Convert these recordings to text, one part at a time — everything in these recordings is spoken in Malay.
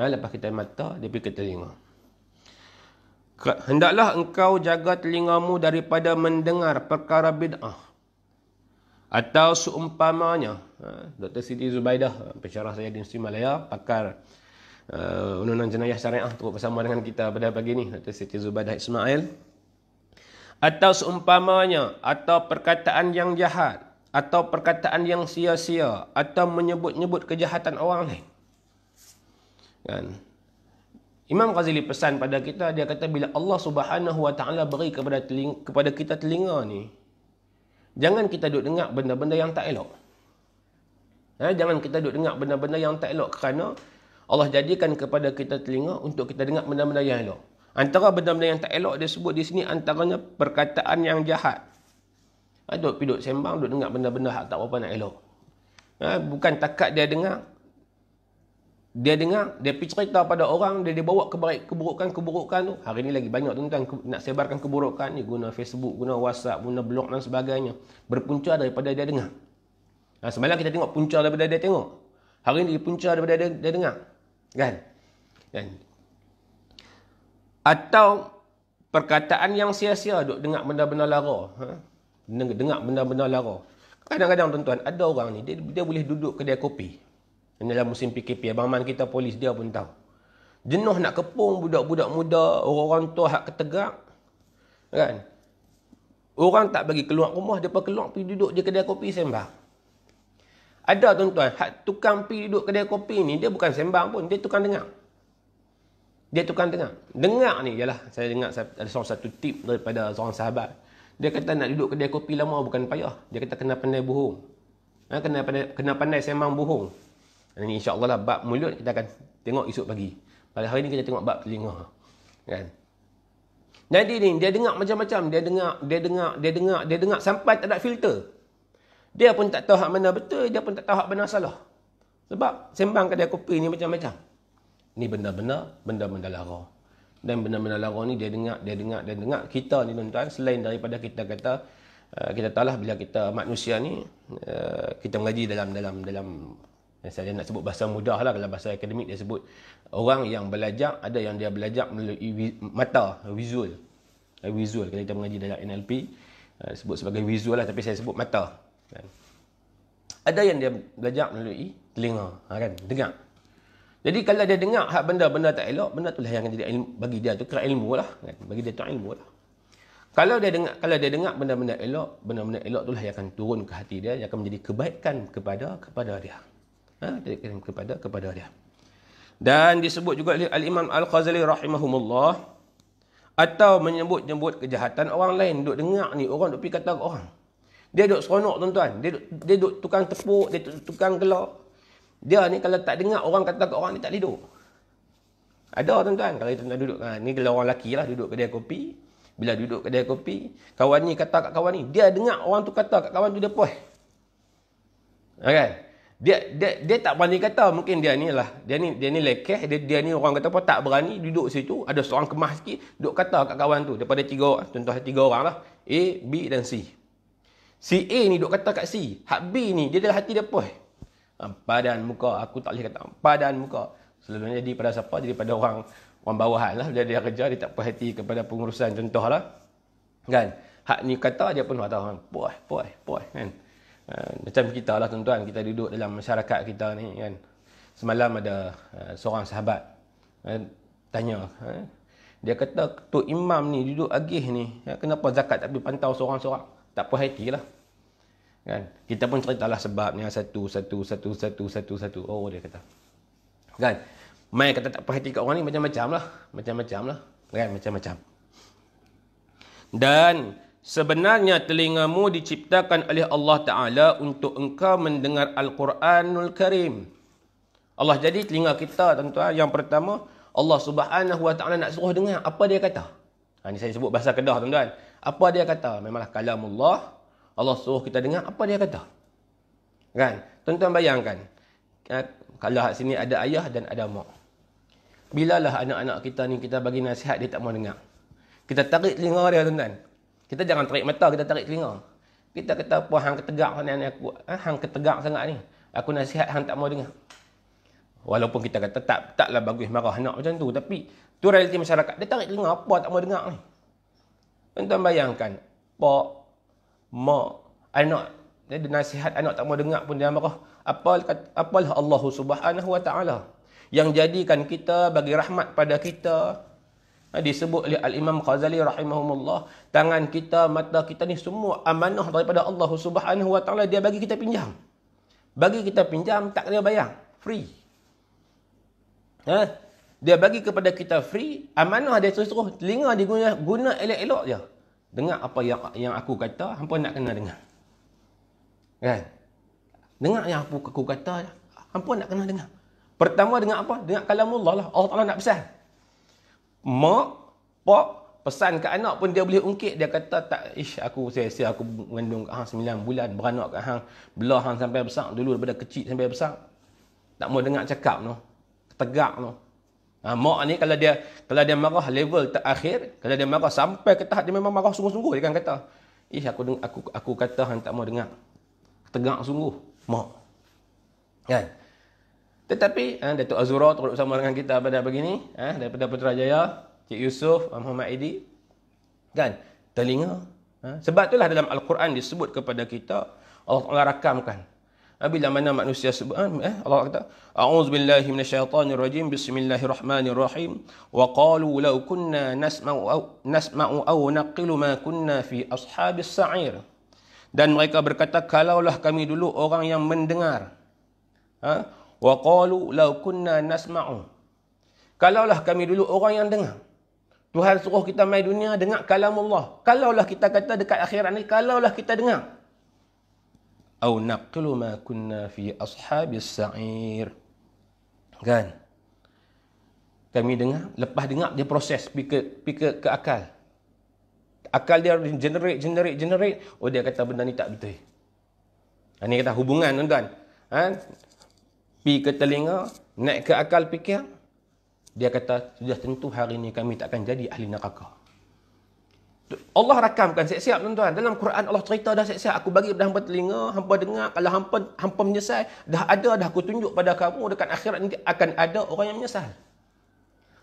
Lepas kita mata, dia pergi ke telinga. Hendaklah engkau jaga telingamu daripada mendengar perkara bid'ah. Atau seumpamanya. Dr. Siti Zubaidah, pensyarah saya di Universiti Malaya, pakar undang-undang jenayah syariah, turut bersama dengan kita pada pagi ni, Dr. Siti Zubaidah Ismail. Atau seumpamanya, atau perkataan yang jahat, atau perkataan yang sia-sia, atau menyebut-nyebut kejahatan orang lain. Kan? Imam Ghazali pesan pada kita, dia kata bila Allah Subhanahu Wa Taala beri kepada kita telinga ni, jangan kita duk dengar benda-benda yang tak elok. Jangan kita duk dengar benda-benda yang tak elok, kerana Allah jadikan kepada kita telinga untuk kita dengar benda-benda yang elok. Antara benda-benda yang tak elok dia sebut di sini antaranya perkataan yang jahat. Duk sembang, duk dengar benda-benda hak tak apa nak elok. Bukan takat dia dengar, dia pergi cerita pada orang, dia bawa keburukan-keburukan tu. Hari ni lagi banyak tuan-tuan nak sebarkan keburukan ni, guna Facebook, guna WhatsApp, guna blog dan sebagainya. Berpunca daripada dia dengar. Semalam kita tengok punca daripada dia tengok. Hari ni punca daripada dia dengar. Kan? Atau perkataan yang sia-sia, duk dengar benda-benda lara. Dengar benda-benda lara. Kadang-kadang tuan-tuan, ada orang ni, dia boleh duduk kedai kopi. Dalam musim PKP, abang man kita polis dia pun tahu. Jenuh nak kepung budak-budak muda, orang tua hak ketegak. Kan? Orang tak bagi keluar rumah, depa keluar pergi duduk je kedai kopi sembang. Ada tuan-tuan, hak tukang pergi duduk kedai kopi ni, dia bukan sembang pun, dia tukang dengar. Dengar ni, ialah saya dengar ada satu tip daripada seorang sahabat. Dia kata nak duduk kedai kopi lama bukan payah. Dia kata kena pandai bohong. Kena pandai sembang bohong. Ini insya-Allah lah bab mulut kita akan tengok esok pagi. Pada hari ni kita tengok bab telinga. Kan? Jadi ni dia dengar macam-macam, dia dengar sampai tak ada filter. Dia pun tak tahu hak mana betul, dia pun tak tahu hak mana salah. Sebab sembang kedai kopi ni macam-macam. Ni benda-benda lara. Dan benda-benda lara ni dia dengar. Kita ni tuan-tuan, selain daripada kita kata kita tahulah bila kita manusia ni kita mengaji dalam saya nak sebut bahasa mudah lah, kalau bahasa akademik dia sebut orang yang belajar, ada yang dia belajar melalui mata, visual. Kalau kita mengaji dalam NLP sebut sebagai visual lah, tapi saya sebut mata. Kan? Ada yang dia belajar melalui telinga, kan? Dengar. Jadi kalau dia dengar hak benda-benda tak elok, benda tu lah yang jadi ilmu, bagi dia tu kira ilmu lah, kan? Bagi dia tu ilmu lah. Kalau dia dengar benda-benda elok tu lah yang akan turun ke hati dia, yang akan menjadi kebaikan kepada dia. Kepada dia. Dan disebut juga oleh Al-Imam Al-Ghazali rahimahumullah, atau menyebut-nyebut kejahatan orang lain. Duk dengar ni, orang duk pergi kata ke orang. Dia duk seronok tuan-tuan. Dia duk tukang tepuk, dia tukang gelak. Dia ni kalau tak dengar orang kata ke orang, dia tak hidup. Ada tuan-tuan, kalau tuan-tuan duduk, ni kalau orang lelaki lah duduk kedai kopi. Bila duduk kedai kopi, kawan ni kata kat kawan ni, dia dengar orang tu kata kat kawan tu, dia puas. Kan? Dia tak berani kata, mungkin dia ni lekeh, dia ni orang kata apa, tak berani duduk situ, ada seorang kemas sikit, duduk kata kat kawan tu, daripada tiga orang lah, A, B dan C. Si A ni duduk kata kat C, hak B ni, dia dalam hati dia puas. Padan muka, aku tak boleh kata, padan muka. Selalunya jadi pada siapa? Jadi pada orang bawahan lah, dia kerja, dia tak puas hati kepada pengurusan, contoh lah. Kan? Hak ni kata, dia pun kata, puas, kan? Macam kita lah tuan-tuan, kita duduk dalam masyarakat kita ni kan. Semalam ada seorang sahabat tanya, dia kata Tok Imam ni duduk agih ni, kenapa zakat tak boleh pantau seorang-seorang? Tak puas hati lah. Kan? Kita pun ceritalah sebabnya satu. Oh, dia kata. Kan? Mai kata tak puas hati kat orang ni macam-macam lah. Kan? Macam-macam. Dan sebenarnya telingamu diciptakan oleh Allah Ta'ala untuk engkau mendengar Al-Quranul Karim. Allah jadi telinga kita tuan-tuan. Yang pertama, Allah Subhanahu Wa Ta'ala nak suruh dengar apa dia kata. Ini saya sebut bahasa Kedah tuan-tuan. Apa dia kata? Memanglah kalamullah. Allah suruh kita dengar apa dia kata. Kan? Tuan-tuan bayangkan. Kalau kat sini ada ayah dan ada mak. Bilalah anak-anak kita ni kita bagi nasihat dia tak mau dengar. Kita tarik telinga dia tuan-tuan. Kita jangan tarik mata, kita tarik telinga. Kita kata apa hang ketegak sangat ni aku. Hang ketegak sangat ni. Aku nasihat hang tak mau dengar. Walaupun kita kata taklah bagus marah anak macam tu, tapi tu realiti masyarakat. Dia tarik telinga, apa tak mau dengar ni. Tuan-tuan bayangkan, pak, mak, anak, dia nasihat anak tak mau dengar pun dia marah. Apalah Allah Subhanahu Wa Taala yang jadikan kita bagi rahmat pada kita. Disebut oleh Al-Imam Ghazali rahimahumullah, tangan kita, mata kita ni semua amanah daripada Allah Subhanahu Wa Taala, dia bagi kita pinjam. Bagi kita pinjam, tak kena bayar, free. Dia bagi kepada kita free, amanah dia suruh telinga guna elok-elok je. Dengar apa yang aku kata, hampa nak kena dengar. Kan? Dengar yang aku kata, hampa nak kena dengar. Pertama dengar apa? Dengar kalamullah lah. Allah Taala nak pesan. Mak, pak, pesan ke anak pun dia boleh ungkit. Dia kata, aku sia-sia aku mengandung kat hang 9 bulan, beranak kat hang, belah hang sampai besar, dulu daripada kecil sampai besar. Tak mau dengar cakap no. Tegak no. Mak ni kalau dia marah level terakhir, kalau dia marah sampai ke tahap dia memang marah sungguh-sungguh, dia kan kata, aku kata hang tak mau dengar. Tegak sungguh, mak. Kan? Tetapi Datuk Azura turut bersama dengan kita pada pagi ni, daripada Putrajaya, Cik Yusof, Muhammad Aidi. Kan? Telinga. Sebab itulah dalam Al-Quran disebut kepada kita, Allah Taala rakamkan. Bila mana manusia sebut, Allah kata, A'udzubillahi minasyaitanirrajim, bismillahirrahmanirrahim, wa qalu law kunna nasma'u aw naqilu ma kunna fi ashabis sa'ir. Dan mereka berkata, kalaulah kami dulu orang yang mendengar. Wa qalu law kunna nasma'u. Kalaulah kami dulu orang yang dengar. Tuhan suruh kita mai dunia dengar kalamullah. Kalaulah kita kata dekat akhirat ni, kalaulah kita dengar. Au naqilu ma kunna fi ashabis sa'ir. Kan? Kami dengar, lepas dengar dia proses pergi ke akal. Akal dia generate. Oh, dia kata benda ni tak betul. Ini kata hubungan, tuan-tuan. Pergi ke telinga, naik ke akal fikir, dia kata, sudah tentu hari ini kami tak akan jadi ahli neraka. Allah rakamkan siap-siap, tuan-tuan. Dalam Quran Allah cerita dah siap-siap. Aku bagi pada hampa telinga, hampa dengar. Kalau hampa menyesal, dah aku tunjuk pada kamu, dekat akhirat nanti akan ada orang yang menyesal.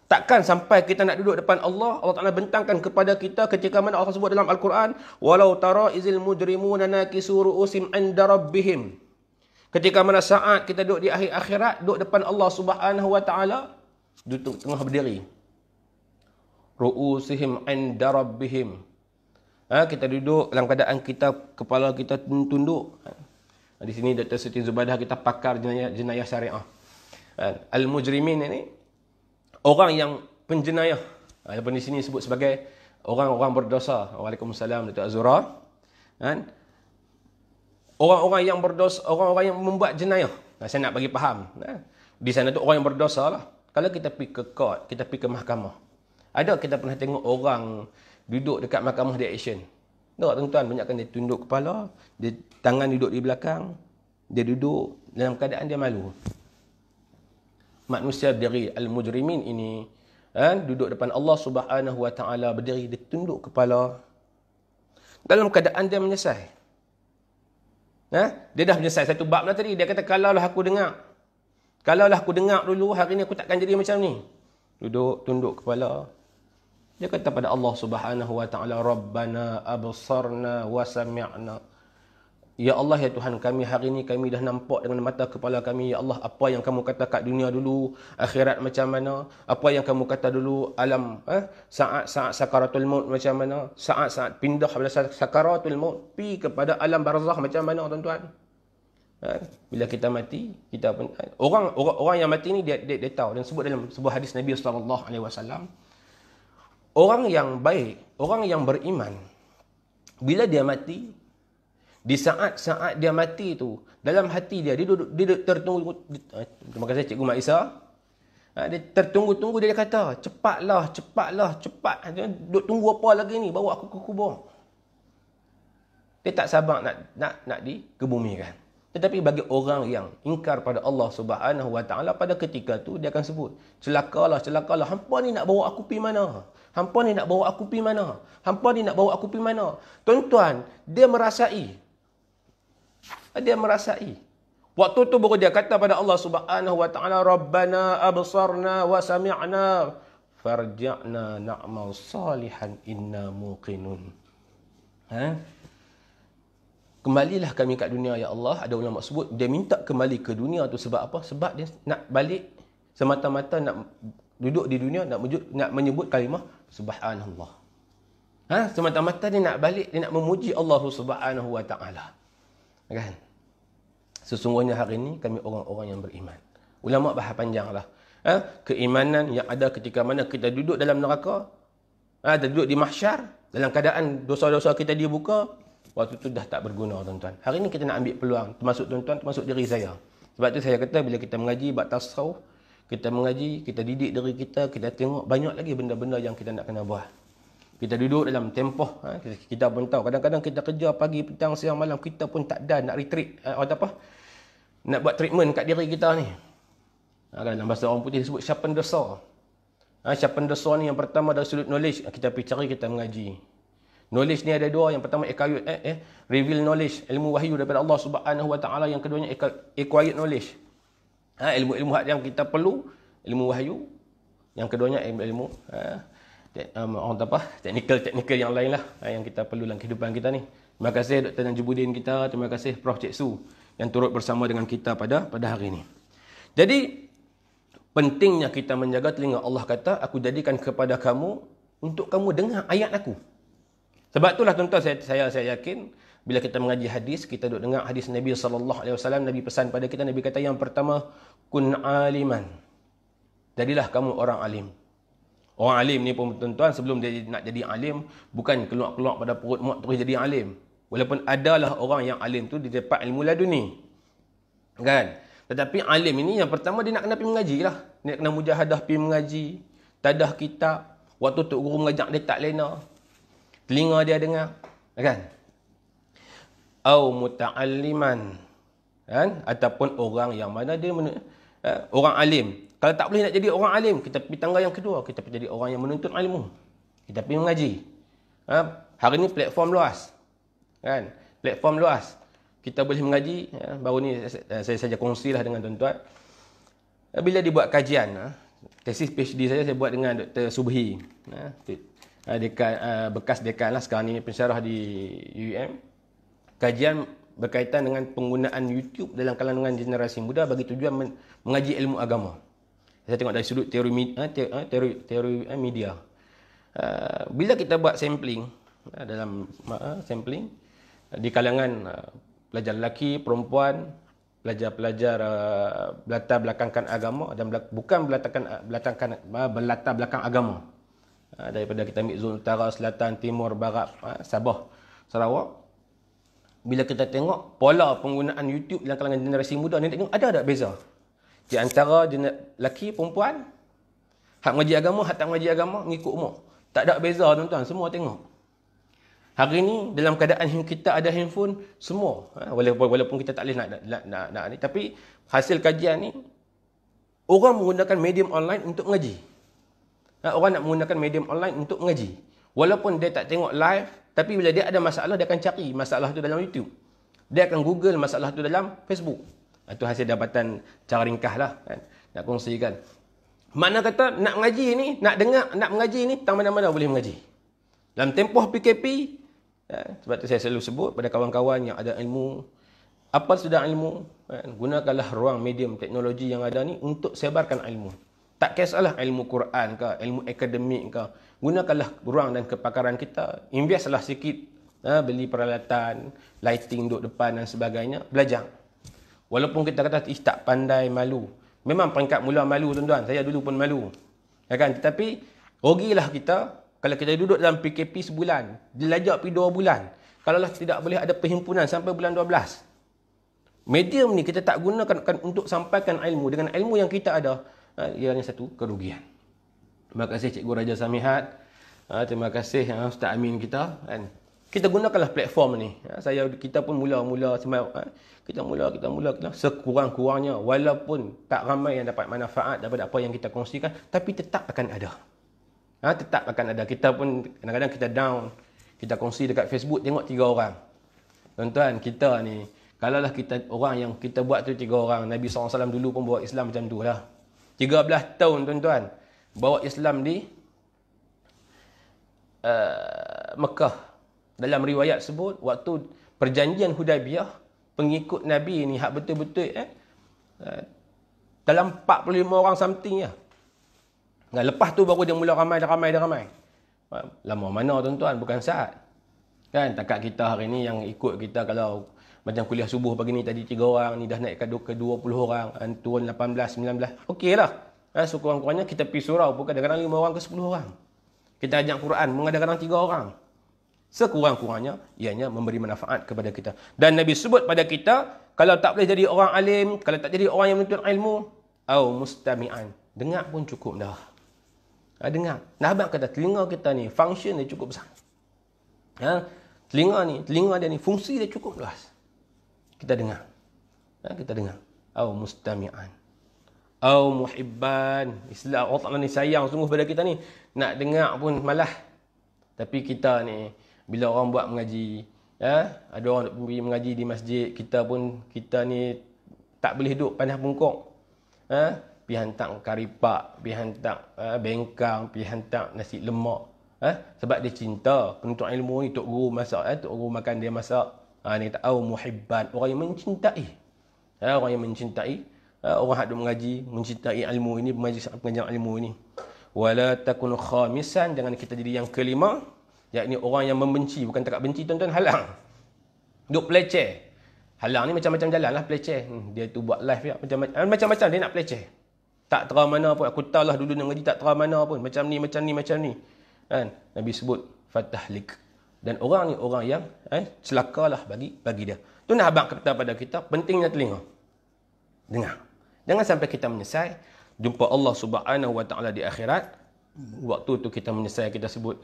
Takkan sampai kita nak duduk depan Allah, Allah Ta'ala bentangkan kepada kita ketika mana Allah sebut dalam Al-Quran, walau tara izil mujrimuna nakisu ru'usim 'inda rabbihim. Ketika mana saat kita duduk di akhir akhirat, duduk depan Allah Subhanahu Wa Taala, duduk tengah berdiri. Ru'usihim 'inda rabbihim. Kita duduk dalam keadaan kita, kepala kita tunduk. Di sini Dr. Siti Zubadah kita pakar jenayah syariah. Al-mujrimin ini orang yang penjenayah. Walaupun di sini sebut sebagai orang-orang berdosa. Waalaikumsalam Datuk Azura. Orang-orang yang berdosa, orang-orang yang membuat jenayah. Saya nak bagi faham. Di sana tu orang yang berdosa lah. Kalau kita pergi ke court, kita pergi ke mahkamah. Ada kita pernah tengok orang duduk dekat mahkamah dia action. Tak, tuan-tuan, banyakkan dia tunduk kepala, dia tangan duduk di belakang, dia duduk dalam keadaan dia malu. Manusia berdiri, al-mujrimin ini, duduk depan Allah Subhanahu Wa Taala, berdiri, dia tunduk kepala dalam keadaan dia menyesal. Dia dah menyesal satu bab lah tadi. Dia kata, kalaulah aku dengar dulu, hari ni aku takkan jadi macam ni. Duduk, tunduk kepala. Dia kata pada Allah Subhanahu Wa Taala, Rabbana absarna wa sami'na. Ya Allah, ya Tuhan kami, hari ini kami dah nampak dengan mata kepala kami. Ya Allah, apa yang kamu kata kat dunia dulu, akhirat macam mana, apa yang kamu kata dulu, alam, saat-saat sakaratul maut macam mana, saat-saat pindah pada sakaratul maut, pergi kepada alam barzakh macam mana, tuan-tuan. Bila kita mati, kita pun, orang yang mati ni dia tahu. Dan sebut dalam sebuah hadis Nabi SAW, orang yang baik, orang yang beriman, bila dia mati, di saat-saat dia mati tu, dalam hati dia duduk tertunggu. Terima kasih Cikgu Mak Isa. Dia tertunggu-tunggu, dia kata, cepatlah. Duduk tunggu apa lagi ni, bawa aku ke kubur. Dia tak sabar nak dikebumikan. Tetapi bagi orang yang ingkar pada Allah Subhanahu Wa Taala, pada ketika tu dia akan sebut, celakalah. Hampa ni nak bawa aku pergi mana? Hampa ni nak bawa aku pergi mana? Tuan-tuan, dia merasai. Waktu tu baru dia kata pada Allah Subhanahu wa taala, Rabbana absarna wa sami'na farji'na na'mal salihan inna muqinun. Kembalilah kami kat dunia ya Allah. Ada ulama sebut dia minta kembali ke dunia tu sebab apa? Sebab dia nak balik semata-mata nak duduk di dunia, nak menyebut kalimah subhanallah. Semata-mata dia nak balik, dia nak memuji Allah Subhanahu wa taala. Kan? Sesungguhnya hari ini kami orang-orang yang beriman. Ulama bahas panjanglah. Keimanan yang ada ketika mana kita duduk dalam neraka, duduk di mahsyar dalam keadaan dosa-dosa kita dibuka, waktu tu dah tak berguna tuan-tuan. Hari ini kita nak ambil peluang, termasuk tuan-tuan, termasuk diri saya. Sebab tu saya kata bila kita mengaji bab tasawuf, kita mengaji, kita didik diri kita, kita tengok banyak lagi benda-benda yang kita nak kena buat. Kita duduk dalam tempoh, kita pun tahu. Kadang-kadang kita kerja pagi, petang, siang, malam, kita pun tak ada nak retreat, nak buat treatment kat diri kita ni. Dalam bahasa orang putih disebut sharpen the saw. Sharpen the saw ni yang pertama dari sudut knowledge, kita pergi cari, kita mengaji. Knowledge ni ada dua. Yang pertama reveal knowledge, ilmu wahyu daripada Allah Subhanahu wa taala. Yang keduanya acquired knowledge. Ilmu-ilmu yang kita perlu, ilmu wahyu. Yang keduanya ilmu teknikal yang lain lah yang kita perlu dalam kehidupan kita ni. Terima kasih Dr. Najibudin kita, terima kasih Prof. Cik Su yang turut bersama dengan kita pada hari ini. Jadi pentingnya kita menjaga telinga. Allah kata, aku jadikan kepada kamu untuk kamu dengar ayat aku. Sebab itulah tuan-tuan, saya yakin bila kita mengaji hadis, kita duduk dengar hadis Nabi SAW, Nabi pesan pada kita, Nabi kata yang pertama, kun aliman. Jadilah kamu orang alim. Orang alim ni pun tuan-tuan, sebelum dia nak jadi alim, bukan keluar-keluar pada perut mak terus jadi alim. Walaupun adalah orang yang alim tu, dia dapat ilmu laduni. Kan? Tetapi alim ini yang pertama dia nak kena pergi mengaji lah. Dia nak kena mujahadah pergi mengaji. Tadah kitab. Waktu Tok Guru mengajak dia tak lena. Telinga dia dengar. Kan? Au muta'alliman. Kan? Ataupun orang yang mana dia orang alim. Kalau tak boleh nak jadi orang alim, kita pergi tangga yang kedua. Kita pergi jadi orang yang menuntut ilmu. Kita pergi mengaji. Hari ini platform luas. Kan? Platform luas. Kita boleh mengaji. Baru ni saya saja kongsilah dengan tuan-tuan. Bila dibuat kajian, tesis PhD saya buat dengan Dr. Subhi. Dekan, bekas dekan lah sekarang ni pensyarah di UM. Kajian berkaitan dengan penggunaan YouTube dalam kalangan generasi muda bagi tujuan mengaji ilmu agama. Saya tengok dari sudut teori media. Bila kita buat sampling, dalam sampling di kalangan pelajar lelaki, perempuan, pelajar-pelajar berlatar belakangkan agama dan bukan berlatar belakang agama. Daripada kita ambil zon utara, selatan, timur, barat, Sabah, Sarawak. Bila kita tengok pola penggunaan YouTube dalam kalangan generasi muda ni, tengok ada tak beza? Di antara lelaki, perempuan, hak mengaji agama, hak tak mengaji agama, mengikut umur. Tak ada beza tuan-tuan, semua tengok. Hari ni dalam keadaan kita ada handphone, semua. Walaupun kita tak boleh nak ni. Tapi hasil kajian ni, orang menggunakan medium online untuk mengaji. Orang nak menggunakan medium online untuk mengaji. Walaupun dia tak tengok live, tapi bila dia ada masalah, dia akan cari masalah tu dalam YouTube. Dia akan Google masalah tu dalam Facebook. Itu hasil dapatan cara ringkas lah. Kan? Nak kongsikan. Makna kata, nak mengaji ni, nak dengar, nak mengaji ni, tang mana-mana boleh mengaji. Dalam tempoh PKP, sebab tu saya selalu sebut pada kawan-kawan yang ada ilmu, apa sudah ilmu, gunakanlah ruang medium teknologi yang ada ni untuk sebarkan ilmu. Tak kisahlah ilmu Quran ke, ilmu akademik ke, gunakanlah ruang dan kepakaran kita, investlah sikit, beli peralatan, lighting duduk depan dan sebagainya, belajar. Walaupun kita kata tak pandai, malu. Memang peringkat mula malu tuan-tuan, saya dulu pun malu. Ya kan? Tetapi rugilah kita kalau kita duduk dalam PKP sebulan, dilajak pergi 2 bulan. Kalaulah tidak boleh ada perhimpunan sampai bulan 12. Medium ni kita tak gunakan untuk sampaikan ilmu. Dengan ilmu yang kita ada, ianya satu kerugian. Terima kasih Cikgu Raja Samihat. Terima kasih Ustaz Amin kita. Kita gunakanlah platform ni. Kita pun mula-mula kita sekurang-kurangnya, walaupun tak ramai yang dapat manfaat daripada apa yang kita kongsikan, tapi tetap akan ada. Tetap akan ada. Kita pun kadang-kadang kita down, kita kongsi dekat Facebook, tengok 3 orang. Tuan-tuan, kita ni Kalaulah kita orang yang kita buat tu 3 orang, Nabi SAW dulu pun bawa Islam macam tu lah. 13 tahun tuan-tuan bawa Islam di Mekah. Dalam riwayat sebut waktu perjanjian Hudaibiyah, pengikut Nabi ni hak betul-betul dalam 45 orang something lah. Nah, lepas tu baru dia mula ramai. Lama mana tuan-tuan, bukan saat. Kan takat kita hari ni yang ikut kita, kalau macam kuliah subuh pagi ni tadi 3 orang, ni dah naik ke 20 orang, turun 18, 19. Okey lah. Sekurang-kurangnya kita pergi surau pun kadang-kadang 5 orang ke 10 orang. Kita ajak Quran pun kadang-kadang 3 orang. Sekurang-kurangnya ianya memberi manfaat kepada kita. Dan Nabi sebut pada kita, kalau tak boleh jadi orang alim, kalau tak jadi orang yang menuntut ilmu, au mustami'an, dengar pun cukup dah. Dengar. Nah, abang kata telinga kita ni function dia cukup besar. Telinga dia ni fungsi dia cukup luas. Kita dengar. Kita dengar. Au mustami'an. Au muhibban. Islam Allah Ta'ala ni sayang sungguh pada kita ni. Nak dengar pun malah. Tapi kita ni, bila orang buat mengaji, ada orang pergi mengaji di masjid, kita ni tak boleh duduk panas bungkuk. Pergi hantar kari pak, pergi hantar bengkang, pergi hantar nasi lemak. Sebab dia cinta. Penuntut ilmu ni, Tok Guru masak, Tok Guru makan dia masak. Ni tak tahu muhibban, orang yang mencintai. Orang yang mencintai, orang yang mengaji, mencintai ilmu ini, pengajian ilmu ini. Wala takun khamisan, jangan kita jadi yang kelima, yakni orang yang membenci. Bukan tak benci tuan-tuan, halang. Duk peleceh. Halang ni macam-macam jalan lah peleceh. Dia tu buat live ya, macam-macam dia nak peleceh. Tak terang mana pun. Aku tahu lah dulu nak ngaji tak terang mana pun. Macam ni. Kan? Nabi sebut fatahlik. Dan orang ni orang yang celakalah bagi dia. Tu nak abang kata pada kita, pentingnya telinga. Dengar. Jangan sampai kita menyesal jumpa Allah Subhanahu Wa Taala di akhirat. Waktu tu kita menyesal, kita sebut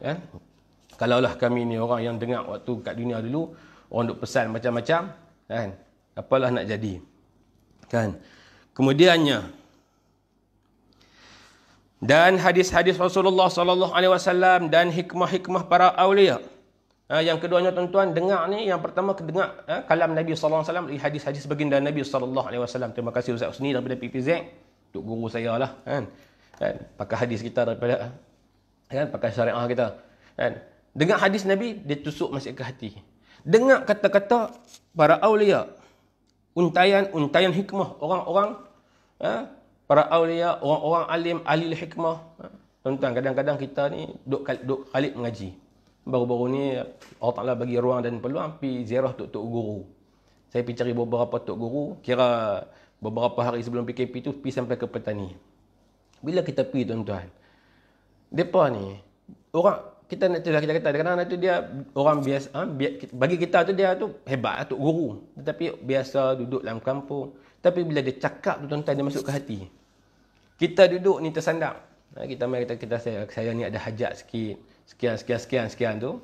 kalaulah kami ni orang yang dengar waktu kat dunia dulu, orang duk pesan macam-macam, kan? Apalah nak jadi. Kan? Kemudiannya, dan hadis-hadis Rasulullah sallallahu alaihi wasallam dan hikmah-hikmah para aulia. Yang keduanya tuan-tuan, dengar ni, yang pertama dengar kalam Nabi sallallahu alaihi wasallam, hadis-hadis baginda Nabi sallallahu alaihi wasallam. Terima kasih Ustaz Husni daripada PPZ, untuk guru saya lah, kan? Pakai hadis kita daripada pakai syariah kita, kan? Dengar hadis Nabi, dia tusuk masuk ke hati. Dengar kata-kata para aulia, untayan hikmah orang-orang, para aulia, orang-orang alim, ahli hikmah. Tuan-tuan, kadang-kadang kita ni duk khalid mengaji. Baru-baru ni Allah Ta'ala bagi ruang dan peluang pergi ziarah tok guru. Saya pergi cari beberapa tok guru, kira beberapa hari sebelum PKP tu pergi sampai ke petani. Bila kita pergi tuan-tuan, depa ni orang, kita nak kita kata kadang-kadang tu dia orang biasa, bagi kita tu dia tu hebat tok guru, tetapi biasa duduk dalam kampung. Tapi bila dia cakap tu tuan-tuan, dia masuk ke hati. Kita duduk ni tersandar. Kita mari kita saya ni ada hajat sikit. Sekian tu.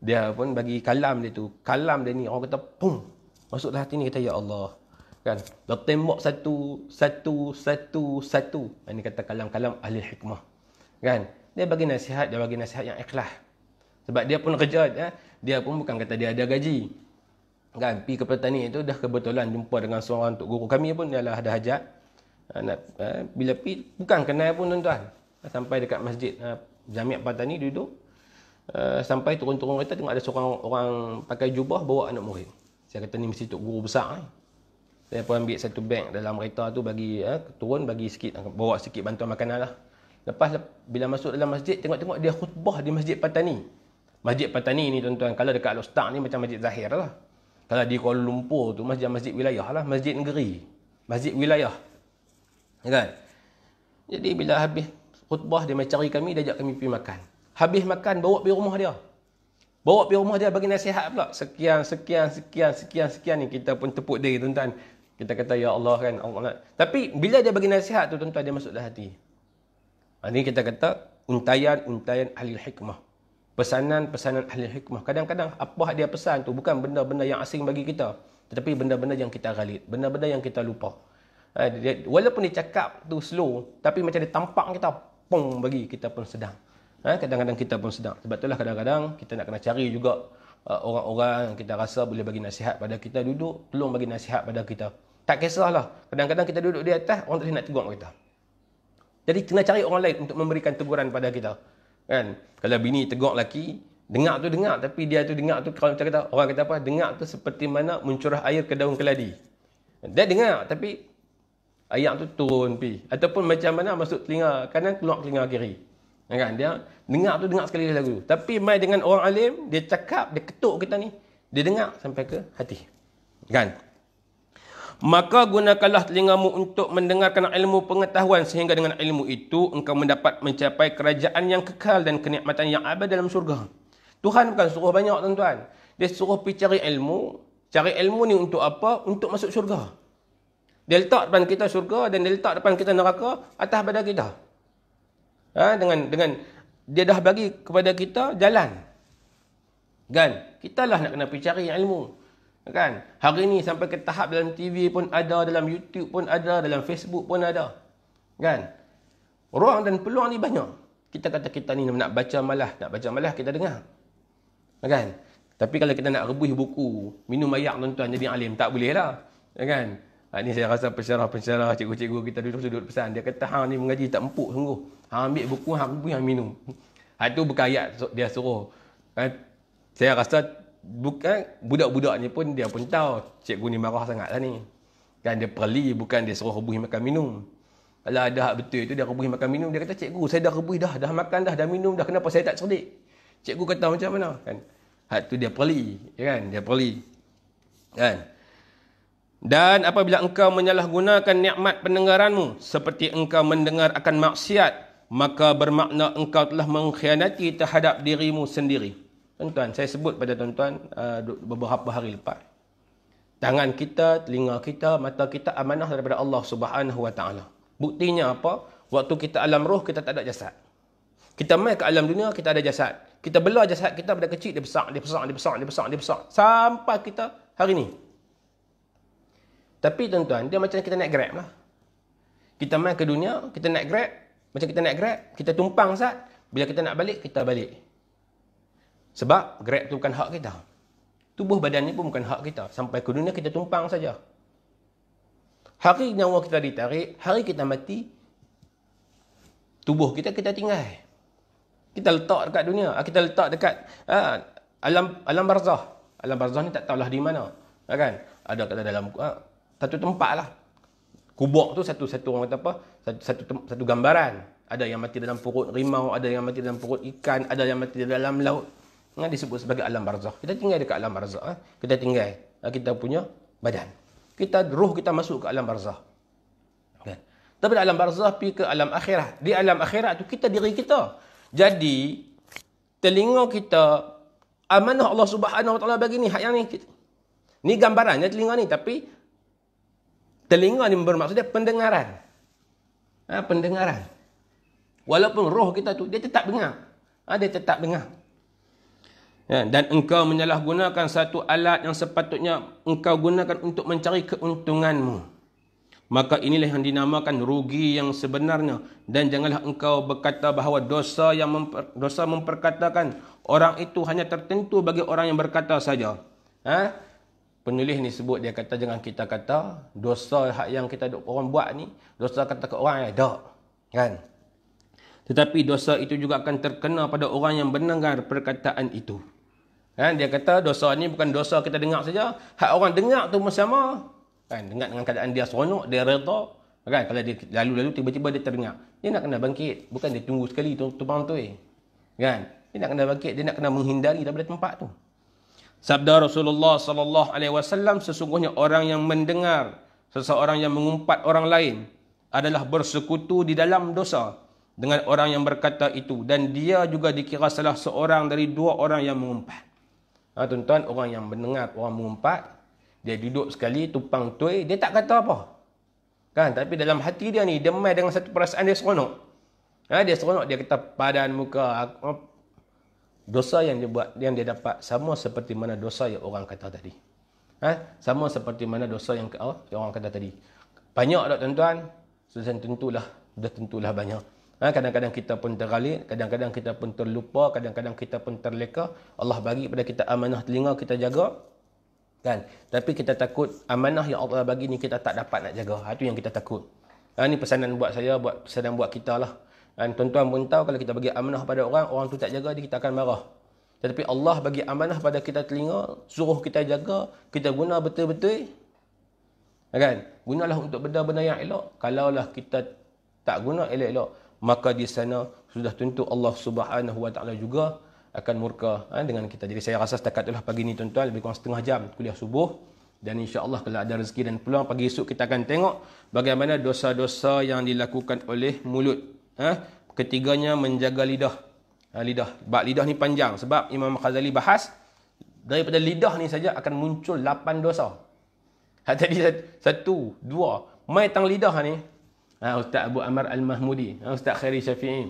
Dia pun bagi kalam dia tu. Kalam dia ni orang kata pum. Masuk dalam hati ni, kata ya Allah. Kan? Dia tembak satu. Ini kata kalam-kalam ahli hikmah. Kan? Dia bagi nasihat yang ikhlas. Sebab dia pun kerja, dia pun bukan kata dia ada gaji. Kan, pergi ke petani itu dah kebetulan jumpa dengan seorang tok guru kami pun, dia lah ada hajat. Bila pergi bukan kenal pun tuan-tuan. Sampai dekat masjid Jamiat Petani duduk. Sampai turun-turun kereta, tengok ada seorang orang pakai jubah bawa anak murid. Saya kata ni mesti tok guru besar. Saya pun ambil satu beg dalam kereta tu, bagi turun, bagi sikit, bawa sikit bantuan makanan lah. Lepas bila masuk dalam masjid, tengok-tengok dia khutbah di Masjid Petani. Masjid Petani ni tuan-tuan, kalau dekat Al-Ustaz ni macam Masjid Zahir lah. Kalau di Kuala Lumpur tu masjid wilayah lah, masjid negeri, masjid wilayah. Kan? Jadi bila habis khutbah, dia mencari kami, dia ajak kami pergi makan. Habis makan, bawa pergi rumah dia. Bawa pergi rumah dia, bagi nasihat pula. Sekian ni, kita pun tepuk diri tuan-tuan. Kita kata ya Allah, kan, Allah. Tapi bila dia bagi nasihat tu tuan-tuan, dia masuk dalam hati. Ini kita kata untayan ahli hikmah. Pesanan-pesanan ahli hikmah. Kadang-kadang apa dia pesan tu bukan benda-benda yang asing bagi kita, tetapi benda-benda yang kita ghalid, benda-benda yang kita lupa. Walaupun dia cakap tu slow, tapi macam dia tampak kita, pong bagi kita pun sedang. Kadang-kadang kita pun sedang. Sebab itulah kadang-kadang kita nak kena cari juga orang-orang yang kita rasa boleh bagi nasihat pada kita, duduk, tolong bagi nasihat pada kita. Tak kisahlah. Kadang-kadang kita duduk di atas, orang tak boleh nak tegur kita. Jadi kena cari orang lain untuk memberikan teguran pada kita. Kan? Kalau bini tegur lelaki, dengar tu dengar, tapi dia tu dengar tu, kalau macam kata, orang kata apa, dengar tu seperti mana mencurah air ke daun keladi. Dia dengar, tapi air tu turun pi. Ataupun macam mana masuk telinga kanan, keluar telinga kiri. Kan? Dia dengar tu dengar sekali lagu. Tapi mai dengan orang alim, dia cakap, dia ketuk kita ni, dia dengar sampai ke hati. Kan? Maka gunakanlah telingamu untuk mendengarkan ilmu pengetahuan, sehingga dengan ilmu itu engkau mendapat mencapai kerajaan yang kekal dan kenikmatan yang abadi dalam surga. Tuhan bukan suruh banyak, tuan-tuan. Dia suruh pergi cari ilmu. Cari ilmu ni untuk apa? Untuk masuk syurga. Dia letak depan kita syurga dan dia letak depan kita neraka atas badan kita. Dengan dia dah bagi kepada kita jalan. Kan? Kita lah nak kena pergi cari ilmu. Kan? Hari ni sampai ke tahap dalam TV pun ada, dalam YouTube pun ada, dalam Facebook pun ada. Kan? Ruang dan peluang ni banyak. Kita kata kita ni nak baca malah kita dengar. Kan? Tapi kalau kita nak rebus buku, minum ayak tuan-tuan jadi alim, tak boleh lah. Kan? Ni saya rasa pensyarah, cikgu-cikgu kita duduk pesan. Dia kata, hang ni mengaji tak empuk sungguh. Hang ambil buku, hang rebus, hang minum. Itu bukan ayat dia suruh. Saya rasa bukan budak-budak ni pun dia pun tahu cikgu ni marah sangat lah ni. Kan dia perli, bukan dia suruh rebus makan minum. Kalau ada hak betul itu dia rebus makan minum, dia kata, cikgu saya dah rebus dah makan dah minum dah, kenapa saya tak cerdik? Cikgu kata macam mana? Kan? Hak tu dia perli, kan? Dia perli. Kan? Dan apabila engkau menyalahgunakan nikmat pendengaranmu seperti engkau mendengar akan maksiat, maka bermakna engkau telah mengkhianati terhadap dirimu sendiri. Tuan-tuan, saya sebut pada tuan-tuan beberapa hari lepas. Tangan kita, telinga kita, mata kita amanah daripada Allah Subhanahu Wa Taala. Buktinya apa? Waktu kita alam roh, kita tak ada jasad. Kita mai ke alam dunia, kita ada jasad. Kita belah jasad kita pada kecil, dia besar. Sampai kita hari ni. Tapi tuan-tuan, dia macam kita naik Grab lah. Kita mai ke dunia, kita naik Grab. Macam kita naik Grab, kita tumpang sat. Bila kita nak balik, kita balik. Sebab Grab tu bukan hak kita. Tubuh badan ni pun bukan hak kita. Sampai ke dunia, kita tumpang saja. Hari nyawa kita ditarik, hari kita mati, tubuh kita tinggal. Kita letak dekat dunia. Kita letak dekat alam barzah. Alam barzah ni tak tahulah di mana. Kan? Ada kata dalam satu tempat lah. Kubur tu satu orang kata apa? Satu gambaran. Ada yang mati dalam perut rimau, ada yang mati dalam perut ikan, ada yang mati dalam laut. Disebut sebagai alam barzah. Kita tinggal dekat alam barzah. Kita tinggal kita punya badan. Roh kita masuk ke alam barzah. Kan? Tapi alam barzah pergi ke alam akhirat. Di alam akhirat tu kita diri kita. Jadi telinga kita amanah Allah Subhanahu Wa Taala bagi ni, hak yang ni. Ni gambarannya telinga ni, tapi telinga ni bermaksud dia pendengaran. Pendengaran. Walaupun roh kita tu dia tetap dengar. Dia tetap dengar. Dan engkau menyalahgunakan satu alat yang sepatutnya engkau gunakan untuk mencari keuntunganmu. Maka inilah yang dinamakan rugi yang sebenarnya. Dan janganlah engkau berkata bahawa dosa memperkatakan orang itu hanya tertentu bagi orang yang berkata saja. Penulis ni sebut, dia kata jangan kita kata dosa yang kita orang buat ni, dosa kata ke orang ada. Kan? Tetapi dosa itu juga akan terkena pada orang yang mendengar perkataan itu. Kan? Dia kata dosa ni bukan dosa kita dengar saja. Hak orang dengar tu sama. Kan? Dengar dengan keadaan dia seronok, dia reda. Kan? Kalau dia lalu-lalu tiba-tiba dia terdengar. Dia nak kena bangkit. Bukan dia tunggu sekali tumpang tu. Kan? Dia nak kena bangkit. Dia nak kena menghindari daripada tempat tu. Sabda Rasulullah sallallahu alaihi wasallam, sesungguhnya orang yang mendengar seseorang yang mengumpat orang lain adalah bersekutu di dalam dosa dengan orang yang berkata itu, dan dia juga dikira salah seorang dari dua orang yang mengumpat. Tuan-tuan, orang yang mendengar orang mengumpat, dia duduk sekali tumpang tuai, dia tak kata apa. Kan? Tapi dalam hati dia ni, dia main dengan satu perasaan dia seronok. Dia seronok, dia kata padan muka, dosa yang dia buat, yang dia dapat sama seperti mana dosa yang orang kata tadi. Sama seperti mana dosa yang orang kata tadi. Banyak tak tuan-tuan? Sudah tentulah banyak. Kadang-kadang kita pun tergalit, kadang-kadang kita pun terlupa, kadang-kadang kita pun terleka. Allah bagi pada kita amanah telinga, kita jaga. Kan? Tapi kita takut amanah yang Allah bagi ni kita tak dapat nak jaga. Itu yang kita takut. Ni pesanan buat saya, pesanan buat kita lah. Dan tuan-tuan pun tahu kalau kita bagi amanah pada orang, orang tu tak jaga, dia kita akan marah. Tetapi Allah bagi amanah pada kita telinga, suruh kita jaga, kita guna betul-betul. Kan? Gunalah untuk benda-benda yang elok. Kalaulah kita tak guna elok-elok, maka di sana sudah tentu Allah Subhanahu Wa Taala juga akan murka dengan kita. Jadi saya rasa setakat itulah pagi ni tuan-tuan, lebih kurang setengah jam kuliah subuh. Dan insya-Allah kalau ada rezeki dan peluang pagi esok kita akan tengok bagaimana dosa-dosa yang dilakukan oleh mulut. Ketiganya menjaga lidah. Lidah. Bab lidah ni panjang sebab Imam Ghazali bahas daripada lidah ni saja akan muncul 8 dosa. Tadi 1, 2. Mai tang lidah ni. Ustaz Abu Amar Al-Mahmudi, Ustaz Khairi Syafi'i.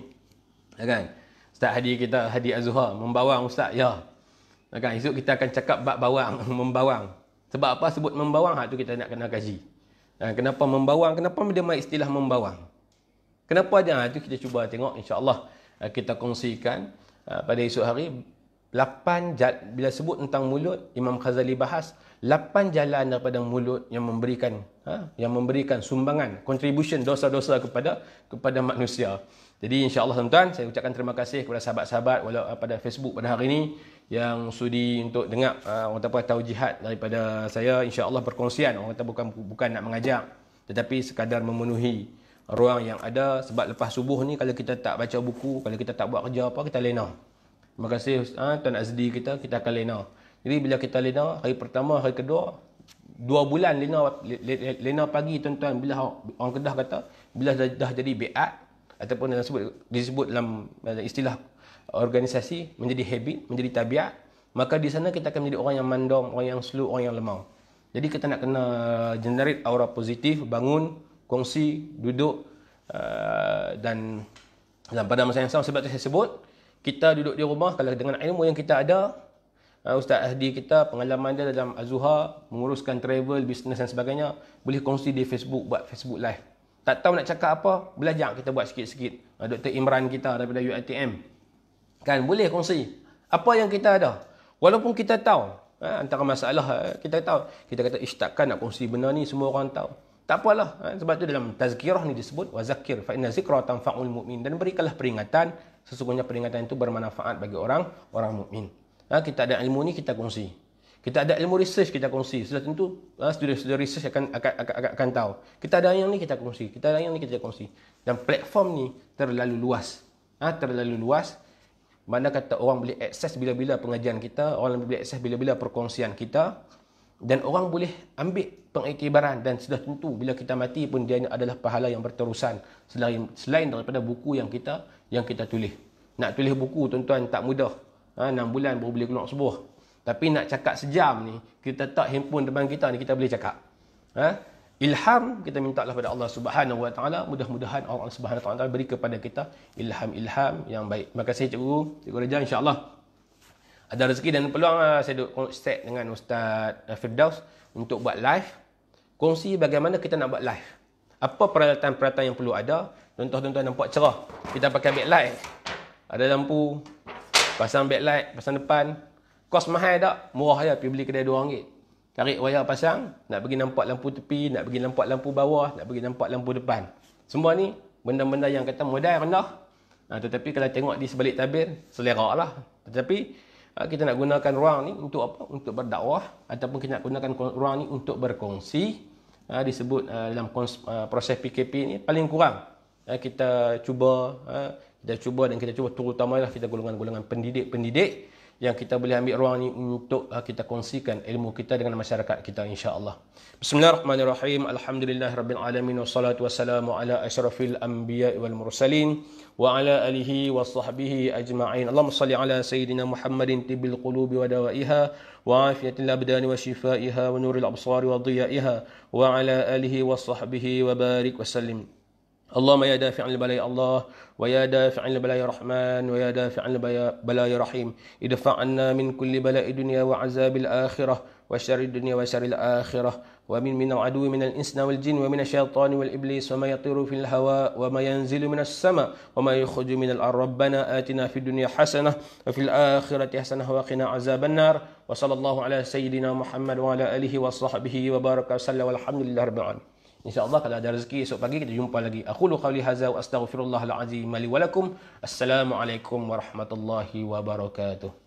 Kan? Ustaz Hadi kita, Hadi Az-Zuhar, membawang Ustaz. Ya. Kan? Esok kita akan cakap bab bawang, membawang. Sebab apa sebut membawang? Tu kita nak kena kaji. Kenapa membawang? Kenapa dia mai istilah membawang? Kenapa dia? Itu kita cuba tengok, insya-Allah kita kongsikan pada esok hari. 8 bila sebut tentang mulut, Imam Ghazali bahas 8 jalan daripada mulut yang memberikan sumbangan, contribution dosa-dosa kepada manusia. Jadi insya-Allah tuan-tuan, saya ucapkan terima kasih kepada sahabat-sahabat pada Facebook pada hari ini yang sudi untuk dengar orang kata taujihat daripada saya. Insya-Allah perkongsian, orang kata bukan nak mengajak, tetapi sekadar memenuhi ruang yang ada. Sebab lepas subuh ni kalau kita tak baca buku, kalau kita tak buat kerja apa, kita lena. Terima kasih Tuan Azdi kita akan lena. Jadi bila kita lena, hari pertama, hari kedua, 2 bulan lena pagi tuan-tuan. Bila orang Kedah kata, bila dah jadi bi'at, ataupun disebut dalam istilah organisasi, menjadi habit, menjadi tabiat, maka di sana kita akan menjadi orang yang mandom, orang yang slow, orang yang lemah. Jadi kita nak kena generate aura positif, bangun, kongsi, duduk, dan pada masa yang sama, sebab tu saya sebut, kita duduk di rumah, kalau dengan ilmu yang kita ada, Ustaz Ahdi kita, pengalaman dia dalam Az-Zuhar, menguruskan travel, bisnes dan sebagainya, boleh kongsi di Facebook, buat Facebook live. Tak tahu nak cakap apa, belajar kita buat sikit-sikit. Dr. Imran kita daripada UiTM, kan, boleh kongsi apa yang kita ada. Walaupun kita tahu, antara masalah kita tahu, kita kata takkan nak kongsi benda ni, semua orang tahu. Tak apalah, sebab tu dalam tazkirah ni disebut wazakir fa inna zikra tanfa'ul mu'min, dan berikanlah peringatan, sesungguhnya peringatan itu bermanfaat bagi orang mukmin. Kita ada ilmu ni, kita kongsi. Kita ada ilmu research, kita kongsi. Sudah tentu student research akan tahu. Kita ada yang ni, kita kongsi. Kita ada yang ni, kita kongsi. Dan platform ni terlalu luas. Terlalu luas. Mana kata orang boleh akses bila-bila pengajian kita, orang boleh akses bila-bila perkongsian kita, dan orang boleh ambil pengiktibaran. Dan sudah tentu bila kita mati pun dia adalah pahala yang berterusan selain daripada buku yang kita tulis. Nak tulis buku tuan-tuan tak mudah. 6 bulan baru boleh keluar sebuah. Tapi nak cakap sejam ni, kita tak handphone depan kita ni, kita boleh cakap. Ilham kita minta lah pada Allah Subhanahu Wa Taala, mudah-mudahan Allah Subhanahu Wa Taala beri kepada kita ilham yang baik. Terima kasih Cikgu Raja, insya-Allah ada rezeki dan peluang saya duk start dengan Ustaz Firdaus untuk buat live. Kongsi bagaimana kita nak buat live. Apa peralatan-peralatan yang perlu ada. Tuan-tuan nampak cerah. Kita pakai backlight. Ada lampu. Pasang backlight, pasang depan. Kos mahal tak? Murah je, pergi beli kedai RM2. Tarik wayar pasang, nak pergi nampak lampu tepi, nak pergi nampak lampu bawah, nak pergi nampak lampu depan. Semua ni benda-benda yang kata modal rendah. Tetapi kalau tengok di sebalik tabir, selera lah. Tetapi kita nak gunakan ruang ni untuk apa? Untuk berdakwah, ataupun kita nak gunakan ruang ni untuk berkongsi. Disebut dalam proses PKP ni paling kurang kita cuba dan kita cuba, terutamalah kita golongan-golongan pendidik yang kita boleh ambil ruang ni untuk kita kongsikan ilmu kita dengan masyarakat kita, insya-Allah. Bismillahirrahmanirrahim. Alhamdulillahirabbil alamin, wassalatu wassalamu ala asyrafil anbiya'i wal mursalin wa ala alihi washabbihi ajma'in. Allahumma shalli ala sayidina Muhammadin tibbil qulubi wa dawaiha wa afiyatil abdani wa shifaiha wa nuril absari wa dhiyaiha wa ala alihi washabbihi wa barik wa sallim. اللهم يا دافع البلايا الله ويا دافع البلايا الرحمن ويا دافع البلايا رحيم ادفع عنا من كل بلاء الدنيا وعذاب الآخرة وشر الدنيا وشر الآخرة ومن العدو من الإنس والجن ومن الشيطان والإبليس وما يطير في الهواء وما ينزل من السماء وما يخرج من الأرض ربنا آتنا في الدنيا حسنة وفي الآخرة حسنة وقنا عذاب النار وصلى الله على سيدنا محمد وعلى آله وصحبه وبارك وسلم والحمد لله رب العالمين. InsyaAllah kalau ada rezeki esok pagi kita jumpa lagi. Aqulu qawli hadza wa astaghfirullahal azim li wa lakum. Assalamualaikum warahmatullahi wabarakatuh.